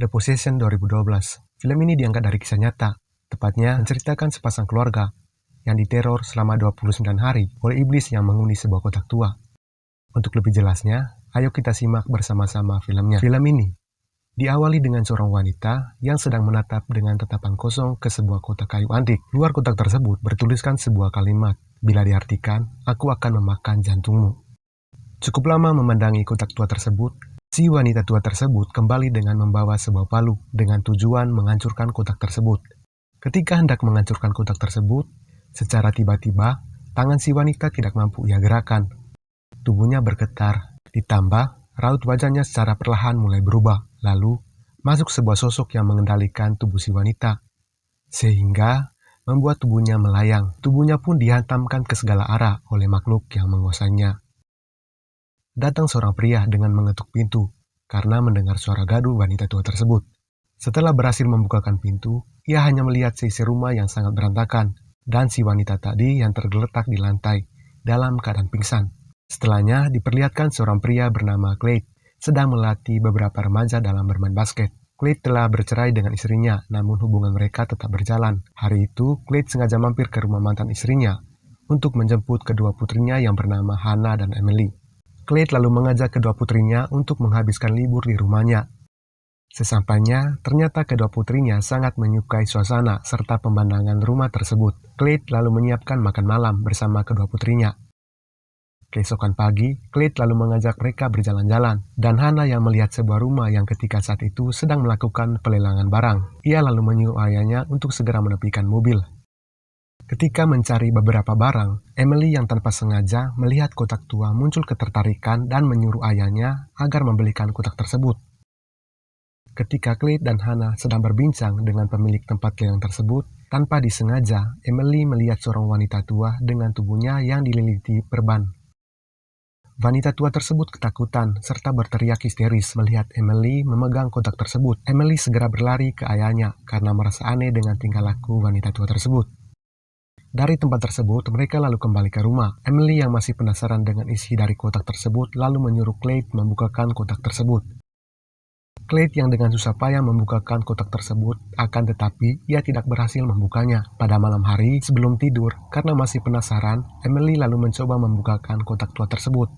The Possession 2012. Film ini diangkat dari kisah nyata, tepatnya menceritakan sepasang keluarga yang diteror selama 29 hari oleh iblis yang menghuni sebuah kotak tua. Untuk lebih jelasnya, ayo kita simak bersama-sama filmnya. Film ini diawali dengan seorang wanita yang sedang menatap dengan tatapan kosong ke sebuah kotak kayu antik. Luar kotak tersebut bertuliskan sebuah kalimat, "Bila diartikan, aku akan memakan jantungmu." Cukup lama memandangi kotak tua tersebut, si wanita tua tersebut kembali dengan membawa sebuah palu dengan tujuan menghancurkan kotak tersebut. Ketika hendak menghancurkan kotak tersebut, secara tiba-tiba, tangan si wanita tidak mampu ia gerakan. Tubuhnya bergetar, ditambah raut wajahnya secara perlahan mulai berubah. Lalu, masuk sebuah sosok yang mengendalikan tubuh si wanita, sehingga membuat tubuhnya melayang. Tubuhnya pun dihantamkan ke segala arah oleh makhluk yang menguasainya. Datang seorang pria dengan mengetuk pintu, karena mendengar suara gaduh wanita tua tersebut. Setelah berhasil membukakan pintu, ia hanya melihat seisi rumah yang sangat berantakan, dan si wanita tadi yang tergeletak di lantai, dalam keadaan pingsan. Setelahnya, diperlihatkan seorang pria bernama Clyde, sedang melatih beberapa remaja dalam bermain basket. Clyde telah bercerai dengan istrinya, namun hubungan mereka tetap berjalan. Hari itu, Clyde sengaja mampir ke rumah mantan istrinya untuk menjemput kedua putrinya yang bernama Hannah dan Emily. Clyde lalu mengajak kedua putrinya untuk menghabiskan libur di rumahnya. Sesampainya, ternyata kedua putrinya sangat menyukai suasana serta pemandangan rumah tersebut. Clyde lalu menyiapkan makan malam bersama kedua putrinya. Keesokan pagi, Clyde lalu mengajak mereka berjalan-jalan, dan Hannah yang melihat sebuah rumah yang ketika saat itu sedang melakukan pelelangan barang. Ia lalu menyuruh ayahnya untuk segera menepikan mobil. Ketika mencari beberapa barang, Emily yang tanpa sengaja melihat kotak tua muncul ketertarikan dan menyuruh ayahnya agar membelikan kotak tersebut. Ketika Clyde dan Hannah sedang berbincang dengan pemilik tempat lelang tersebut, tanpa disengaja, Emily melihat seorang wanita tua dengan tubuhnya yang dililiti perban. Wanita tua tersebut ketakutan serta berteriak histeris melihat Emily memegang kotak tersebut. Emily segera berlari ke ayahnya karena merasa aneh dengan tingkah laku wanita tua tersebut. Dari tempat tersebut, mereka lalu kembali ke rumah. Emily yang masih penasaran dengan isi dari kotak tersebut lalu menyuruh Clyde membukakan kotak tersebut. Clyde yang dengan susah payah membukakan kotak tersebut, akan tetapi ia tidak berhasil membukanya. Pada malam hari sebelum tidur, karena masih penasaran, Emily lalu mencoba membukakan kotak tua tersebut.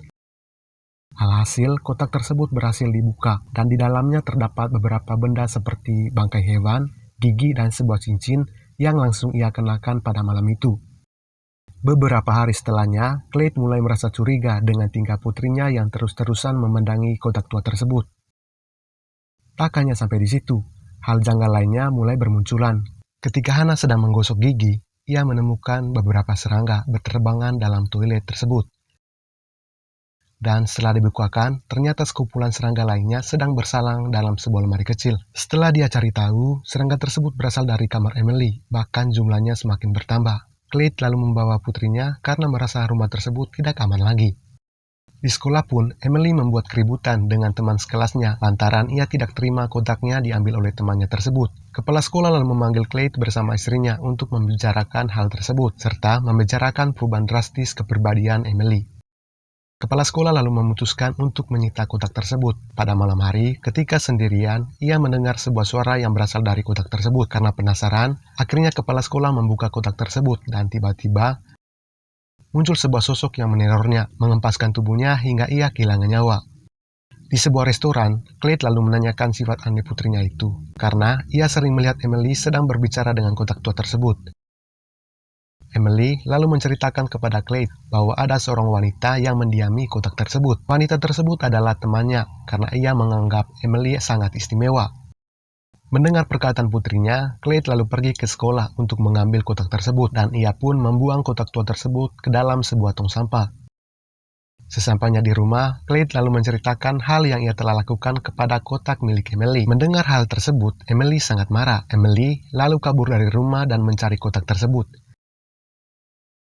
Alhasil, kotak tersebut berhasil dibuka, dan di dalamnya terdapat beberapa benda seperti bangkai hewan, gigi, dan sebuah cincin yang langsung ia kenakan pada malam itu. Beberapa hari setelahnya, Clyde mulai merasa curiga dengan tingkah putrinya yang terus-terusan memandangi kotak tua tersebut. Tak hanya sampai di situ, hal janggal lainnya mulai bermunculan. Ketika Hannah sedang menggosok gigi, ia menemukan beberapa serangga berterbangan dalam toilet tersebut. Dan setelah dibukakan, ternyata sekumpulan serangga lainnya sedang bersalang dalam sebuah lemari kecil. Setelah dia cari tahu, serangga tersebut berasal dari kamar Emily, bahkan jumlahnya semakin bertambah. Clyde lalu membawa putrinya karena merasa rumah tersebut tidak aman lagi. Di sekolah pun, Emily membuat keributan dengan teman sekelasnya lantaran ia tidak terima kotaknya diambil oleh temannya tersebut. Kepala sekolah lalu memanggil Clyde bersama istrinya untuk membicarakan hal tersebut, serta membicarakan perubahan drastis kepribadian Emily. Kepala sekolah lalu memutuskan untuk menyita kotak tersebut. Pada malam hari, ketika sendirian, ia mendengar sebuah suara yang berasal dari kotak tersebut. Karena penasaran, akhirnya kepala sekolah membuka kotak tersebut dan tiba-tiba muncul sebuah sosok yang menerornya, mengempaskan tubuhnya hingga ia kehilangan nyawa. Di sebuah restoran, Clyde lalu menanyakan sifat aneh putrinya itu, karena ia sering melihat Emily sedang berbicara dengan kotak tua tersebut. Emily lalu menceritakan kepada Clyde bahwa ada seorang wanita yang mendiami kotak tersebut. Wanita tersebut adalah temannya karena ia menganggap Emily sangat istimewa. Mendengar perkataan putrinya, Clyde lalu pergi ke sekolah untuk mengambil kotak tersebut dan ia pun membuang kotak tua tersebut ke dalam sebuah tong sampah. Sesampainya di rumah, Clyde lalu menceritakan hal yang ia telah lakukan kepada kotak milik Emily. Mendengar hal tersebut, Emily sangat marah. Emily lalu kabur dari rumah dan mencari kotak tersebut.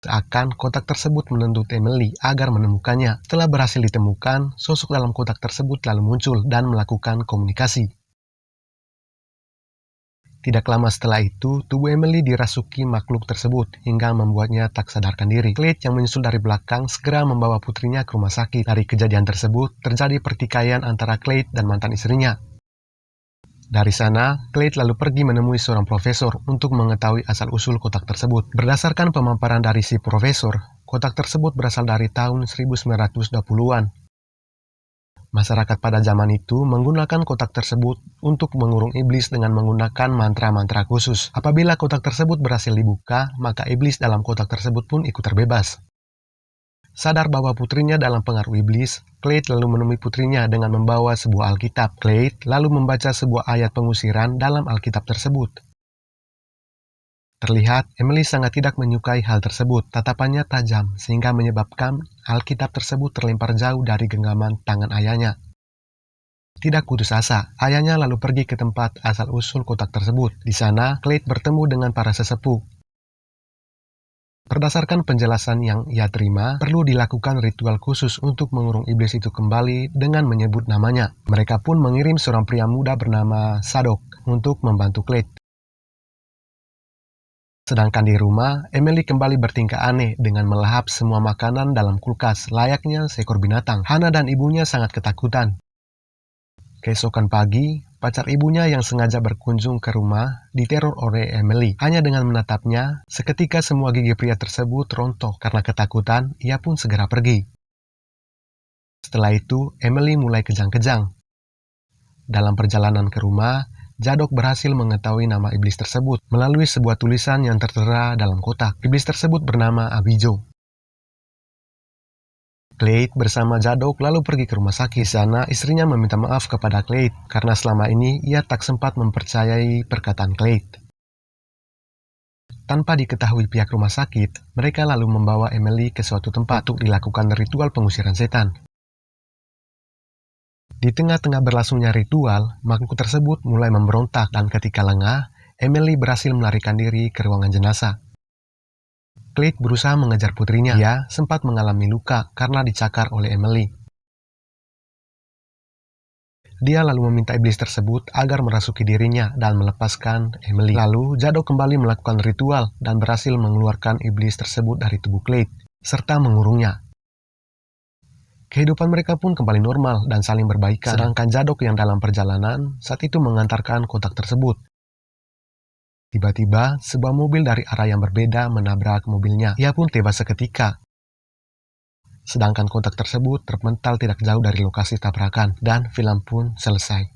Seakan kotak tersebut menuntut Emily agar menemukannya. Setelah berhasil ditemukan, sosok dalam kotak tersebut lalu muncul dan melakukan komunikasi. Tidak lama setelah itu, tubuh Emily dirasuki makhluk tersebut hingga membuatnya tak sadarkan diri. Clyde yang menyusul dari belakang segera membawa putrinya ke rumah sakit. Dari kejadian tersebut, terjadi pertikaian antara Clyde dan mantan istrinya. Dari sana, Clyde lalu pergi menemui seorang profesor untuk mengetahui asal-usul kotak tersebut. Berdasarkan pemaparan dari si profesor, kotak tersebut berasal dari tahun 1920-an. Masyarakat pada zaman itu menggunakan kotak tersebut untuk mengurung iblis dengan menggunakan mantra-mantra khusus. Apabila kotak tersebut berhasil dibuka, maka iblis dalam kotak tersebut pun ikut terbebas. Sadar bahwa putrinya dalam pengaruh iblis, Clyde lalu menemui putrinya dengan membawa sebuah Alkitab. Clyde lalu membaca sebuah ayat pengusiran dalam Alkitab tersebut. Terlihat, Emily sangat tidak menyukai hal tersebut. Tatapannya tajam, sehingga menyebabkan Alkitab tersebut terlempar jauh dari genggaman tangan ayahnya. Tidak putus asa, ayahnya lalu pergi ke tempat asal-usul kotak tersebut. Di sana, Clyde bertemu dengan para sesepuh. Berdasarkan penjelasan yang ia terima, perlu dilakukan ritual khusus untuk mengurung iblis itu kembali dengan menyebut namanya. Mereka pun mengirim seorang pria muda bernama Sadok untuk membantu Clyde. Sedangkan di rumah, Emily kembali bertingkah aneh dengan melahap semua makanan dalam kulkas, layaknya seekor binatang. Hannah dan ibunya sangat ketakutan. Keesokan pagi, pacar ibunya yang sengaja berkunjung ke rumah diteror oleh Emily. Hanya dengan menatapnya, seketika semua gigi pria tersebut rontok. Karena ketakutan, ia pun segera pergi. Setelah itu, Emily mulai kejang-kejang. Dalam perjalanan ke rumah, Zadok berhasil mengetahui nama iblis tersebut melalui sebuah tulisan yang tertera dalam kotak. Iblis tersebut bernama Abijo. Clyde bersama Zadok lalu pergi ke rumah sakit. Di sana, istrinya meminta maaf kepada Clyde karena selama ini ia tak sempat mempercayai perkataan Clyde. Tanpa diketahui pihak rumah sakit, mereka lalu membawa Emily ke suatu tempat untuk dilakukan ritual pengusiran setan. Di tengah-tengah berlangsungnya ritual, makhluk tersebut mulai memberontak dan ketika lengah, Emily berhasil melarikan diri ke ruangan jenazah. Clyde berusaha mengejar putrinya. Dia sempat mengalami luka karena dicakar oleh Emily. Dia lalu meminta iblis tersebut agar merasuki dirinya dan melepaskan Emily. Lalu, Zadok kembali melakukan ritual dan berhasil mengeluarkan iblis tersebut dari tubuh Clyde, serta mengurungnya. Kehidupan mereka pun kembali normal dan saling berbaikan. Sedangkan Zadok yang dalam perjalanan saat itu mengantarkan kotak tersebut. Tiba-tiba, sebuah mobil dari arah yang berbeda menabrak mobilnya. Ia pun tewas seketika. Sedangkan kotak tersebut terpental tidak jauh dari lokasi tabrakan, dan film pun selesai.